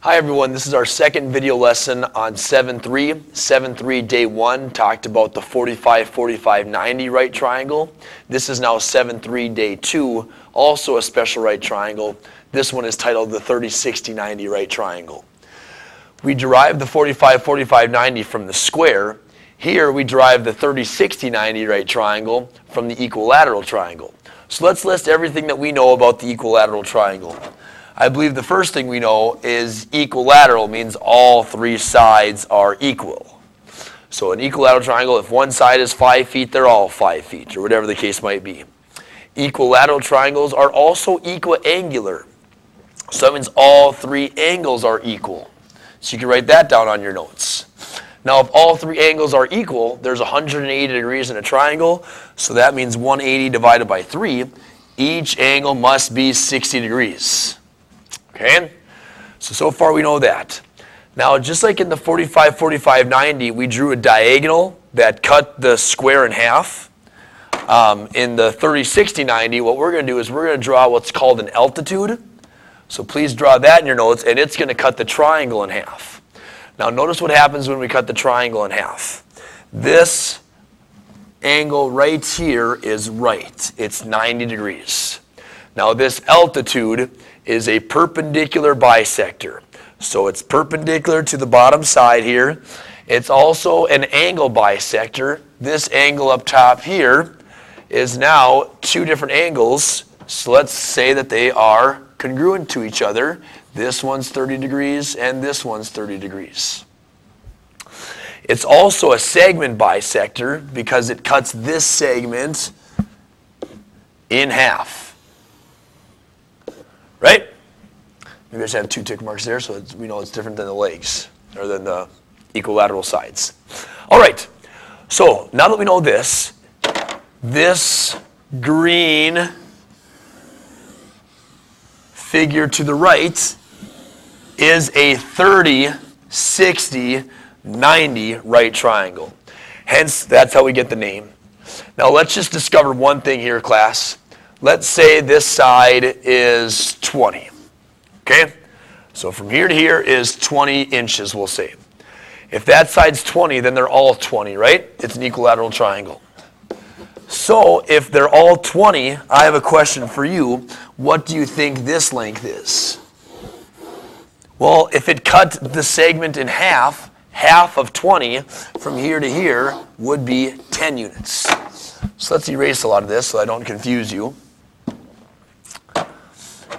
Hi everyone, this is our second video lesson on 7-3. 7-3 day 1 talked about the 45-45-90 right triangle. This is now 7-3 day 2, also a special right triangle. This one is titled the 30-60-90 right triangle. We derived the 45-45-90 from the square. Here we derive the 30-60-90 right triangle from the equilateral triangle. So let's list everything that we know about the equilateral triangle. I believe the first thing we know is equilateral means all three sides are equal. So an equilateral triangle, if one side is 5 feet, they're all 5 feet, or whatever the case might be. Equilateral triangles are also equiangular. So that means all three angles are equal. So you can write that down on your notes. Now if all three angles are equal, there's 180 degrees in a triangle, so that means 180 divided by 3. Each angle must be 60 degrees. Okay, so far we know that. Now just like in the 45-45-90, we drew a diagonal that cut the square in half. In the 30-60-90, what we're going to do is we're going to draw what's called an altitude. So please draw that in your notes, and it's going to cut the triangle in half. Now notice what happens when we cut the triangle in half. This angle right here is right. It's 90 degrees. Now this altitude is a perpendicular bisector. So it's perpendicular to the bottom side here. It's also an angle bisector. This angle up top here is now two different angles. So let's say that they are congruent to each other. This one's 30 degrees and this one's 30 degrees. It's also a segment bisector because it cuts this segment in half. Right? Maybe I just have 2 tick marks there so we know it's different than the legs or than the equilateral sides. All right, so now that we know this green figure to the right is a 30-60-90 right triangle. Hence, that's how we get the name. Now let's just discover one thing here, class. Let's say this side is 20, okay? So from here to here is 20 inches, we'll say. If that side's 20, then they're all 20, right? It's an equilateral triangle. So if they're all 20, I have a question for you. What do you think this length is? Well, if it cut the segment in half, half of 20 from here to here would be 10 units. So let's erase a lot of this so I don't confuse you.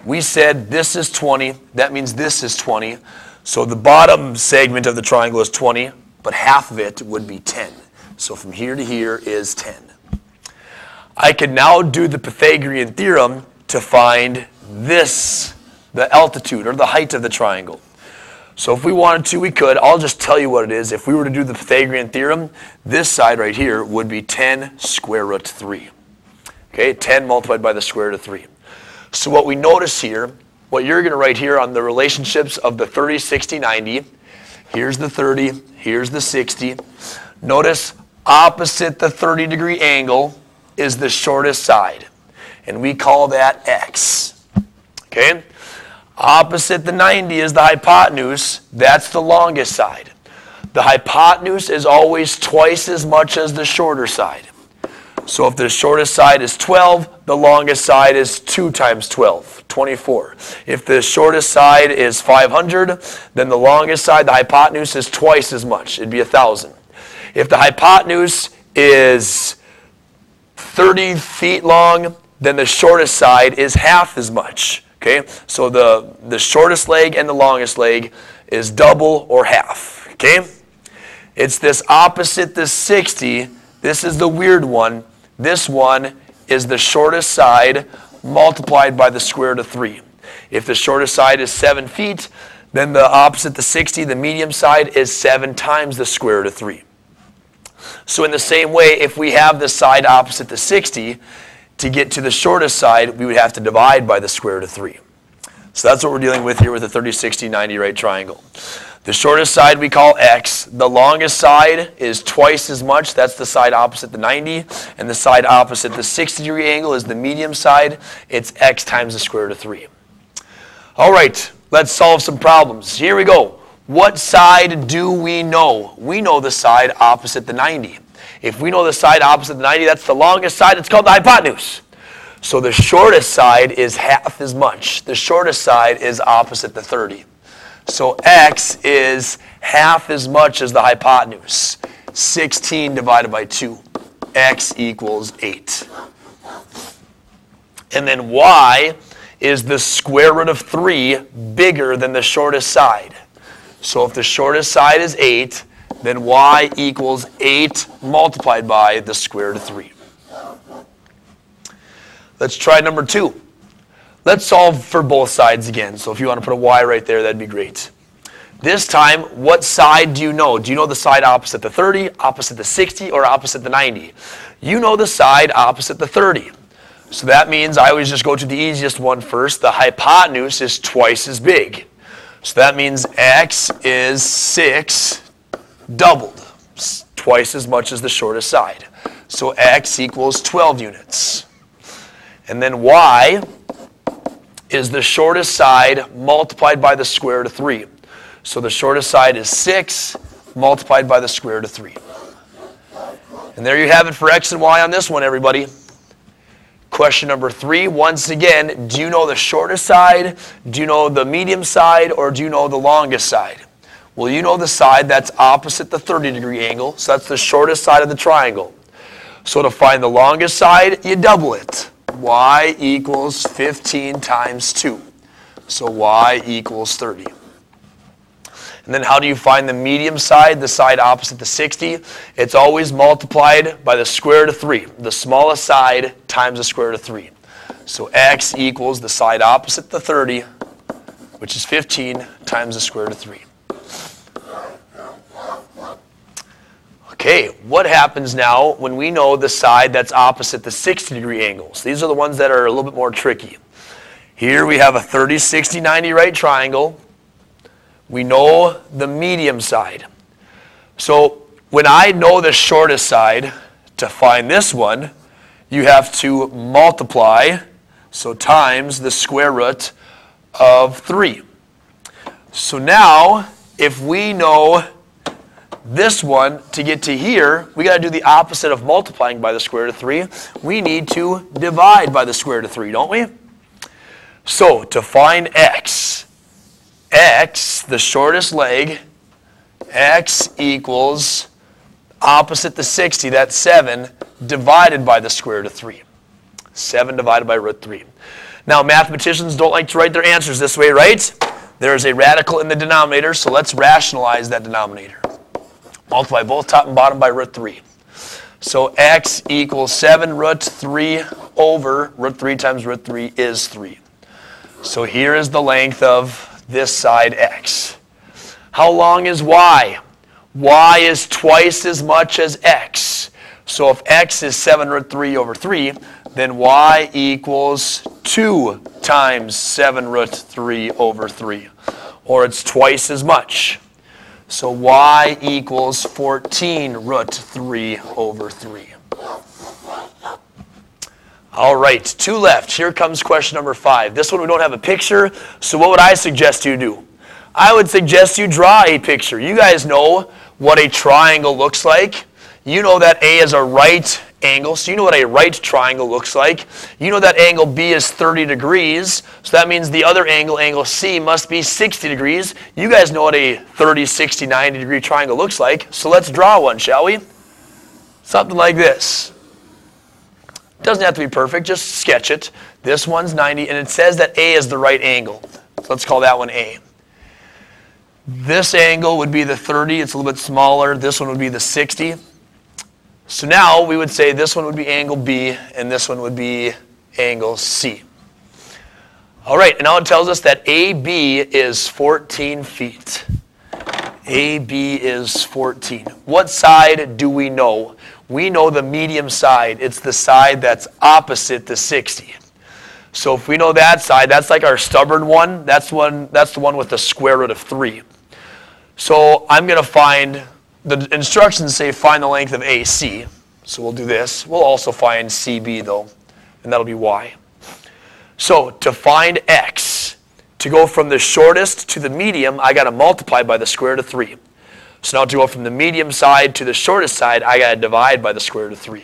We said this is 20, that means this is 20. So the bottom segment of the triangle is 20, but half of it would be 10. So from here to here is 10. I can now do the Pythagorean theorem to find this, the altitude or the height of the triangle. So if we wanted to, we could. I'll just tell you what it is. If we were to do the Pythagorean theorem, this side right here would be 10 square root 3. Okay, 10 multiplied by the square root of 3. So what we notice here, what you're going to write here on the relationships of the 30-60-90, here's the 30, here's the 60. Notice opposite the 30-degree angle is the shortest side, and we call that x. Okay? Opposite the 90 is the hypotenuse. That's the longest side. The hypotenuse is always twice as much as the shorter side. So if the shortest side is 12, the longest side is 2 times 12, 24. If the shortest side is 500, then the longest side, the hypotenuse, is twice as much. It'd be 1,000. If the hypotenuse is 30 feet long, then the shortest side is half as much. Okay? So the shortest leg and the longest leg is double or half. Okay? It's this opposite the 60. This is the weird one. This one is the shortest side multiplied by the square root of 3. If the shortest side is 7 feet, then the opposite the 60, the medium side, is 7 times the square root of 3. So in the same way, if we have the side opposite the 60, to get to the shortest side, we would have to divide by the square root of 3. So that's what we're dealing with here with the 30-60-90 right triangle. The shortest side we call x. The longest side is twice as much. That's the side opposite the 90. And the side opposite the 60-degree angle is the medium side. It's x times the square root of 3. All right. Let's solve some problems. Here we go. What side do we know? We know the side opposite the 90. If we know the side opposite the 90, that's the longest side. It's called the hypotenuse. So the shortest side is half as much. The shortest side is opposite the 30. So x is half as much as the hypotenuse. 16 divided by 2. X equals 8. And then y is the square root of 3 bigger than the shortest side. So if the shortest side is 8, then y equals 8 multiplied by the square root of 3. Let's try number 2. Let's solve for both sides again. So if you want to put a y right there, that'd be great. This time, what side do you know? Do you know the side opposite the 30, opposite the 60, or opposite the 90? You know the side opposite the 30. So that means I always just go to the easiest one first. The hypotenuse is twice as big. So that means x is 6 doubled, twice as much as the shortest side. So x equals 12 units. And then y is the shortest side multiplied by the square root of 3. So the shortest side is 6 multiplied by the square root of 3. And there you have it for x and y on this one, everybody. Question number 3, once again, do you know the shortest side, do you know the medium side, or do you know the longest side? Well, you know the side that's opposite the 30-degree angle, so that's the shortest side of the triangle. So to find the longest side, you double it. Y equals 15 times 2. So y equals 30. And then how do you find the medium side, the side opposite the 60? It's always multiplied by the square root of 3. The smallest side times the square root of 3. So x equals the side opposite the 30, which is 15, times the square root of 3. Okay, what happens now when we know the side that's opposite the 60-degree angles? These are the ones that are a little bit more tricky. Here we have a 30, 60, 90 right triangle. We know the medium side. So when I know the shortest side, to find this one, you have to multiply, so times the square root of 3. So now, if we know this one, to get to here, we got to do the opposite of multiplying by the square root of 3. We need to divide by the square root of 3, don't we? So to find x, the shortest leg, x equals opposite the 60, that's 7, divided by the square root of 3. 7 divided by root 3. Now, mathematicians don't like to write their answers this way, right? There is a radical in the denominator, so let's rationalize that denominator. Multiply both top and bottom by root 3. So x equals 7 root 3 over root 3 times root 3 is 3. So here is the length of this side x. How long is y? Y is twice as much as x. So if x is 7 root 3 over 3, then y equals 2 times 7 root 3 over 3. Or it's twice as much. So y equals 14 root 3 over 3. All right, 2 left. Here comes question number 5. This one we don't have a picture, so what would I suggest you do? I would suggest you draw a picture. You guys know what a triangle looks like. You know that A is a right angle, so you know what a right triangle looks like. You know that angle B is 30 degrees, so that means the other angle, angle C, must be 60 degrees. You guys know what a 30, 60, 90 degree triangle looks like, so let's draw one, shall we? Something like this. Doesn't have to be perfect, just sketch it. This one's 90, and it says that A is the right angle. So let's call that one A. This angle would be the 30, it's a little bit smaller. This one would be the 60. So now we would say this one would be angle B, and this one would be angle C. All right, and now it tells us that AB is 14 feet. AB is 14. What side do we know? We know the medium side. It's the side that's opposite the 60. So if we know that side, that's like our stubborn one. That's the one with the square root of 3. So I'm going to find, the instructions say find the length of AC. So we'll do this. We'll also find CB though, and that'll be Y. So to find X, to go from the shortest to the medium, I got to multiply by the square root of 3. So now to go from the medium side to the shortest side, I got to divide by the square root of 3.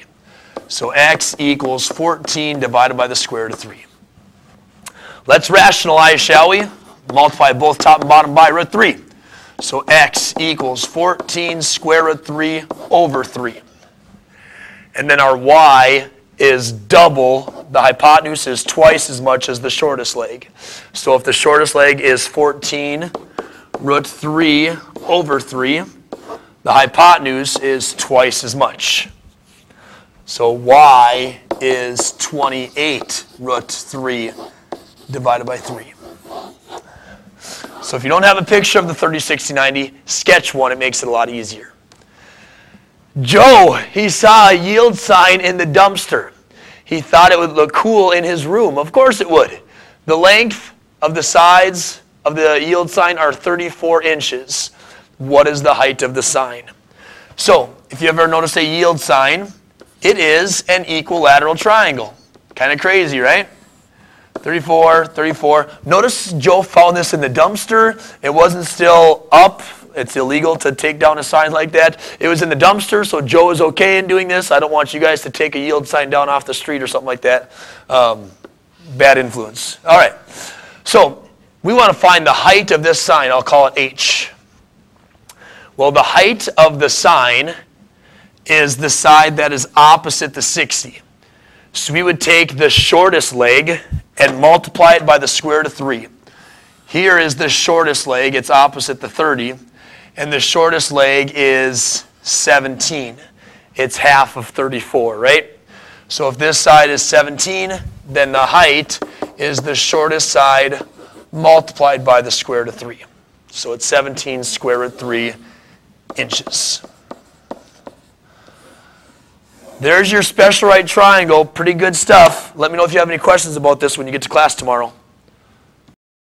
So x equals 14 divided by the square root of 3. Let's rationalize, shall we? Multiply both top and bottom by root 3. So x equals 14 square root 3 over 3. And then our y is double. The hypotenuse is twice as much as the shortest leg. So if the shortest leg is 14 root 3 over 3, the hypotenuse is twice as much. So y is 28 root 3 divided by 3. So if you don't have a picture of the 30, 60, 90, sketch one. It makes it a lot easier. Joe, he saw a yield sign in the dumpster. He thought it would look cool in his room. Of course it would. The length of the sides of the yield sign are 34 inches. What is the height of the sign? So if you ever notice a yield sign, it is an equilateral triangle. Kind of crazy, right? 34, 34. Notice Joe found this in the dumpster. It wasn't still up. It's illegal to take down a sign like that. It was in the dumpster, so Joe is okay in doing this. I don't want you guys to take a yield sign down off the street or something like that. Bad influence. All right. So we want to find the height of this sign. I'll call it H. Well, the height of the sign is the side that is opposite the 60. So we would take the shortest leg and multiply it by the square root of 3. Here is the shortest leg. It's opposite the 30. And the shortest leg is 17. It's half of 34, right? So if this side is 17, then the height is the shortest side multiplied by the square root of 3. So it's 17 square root 3 inches. There's your special right triangle. Pretty good stuff. Let me know if you have any questions about this when you get to class tomorrow.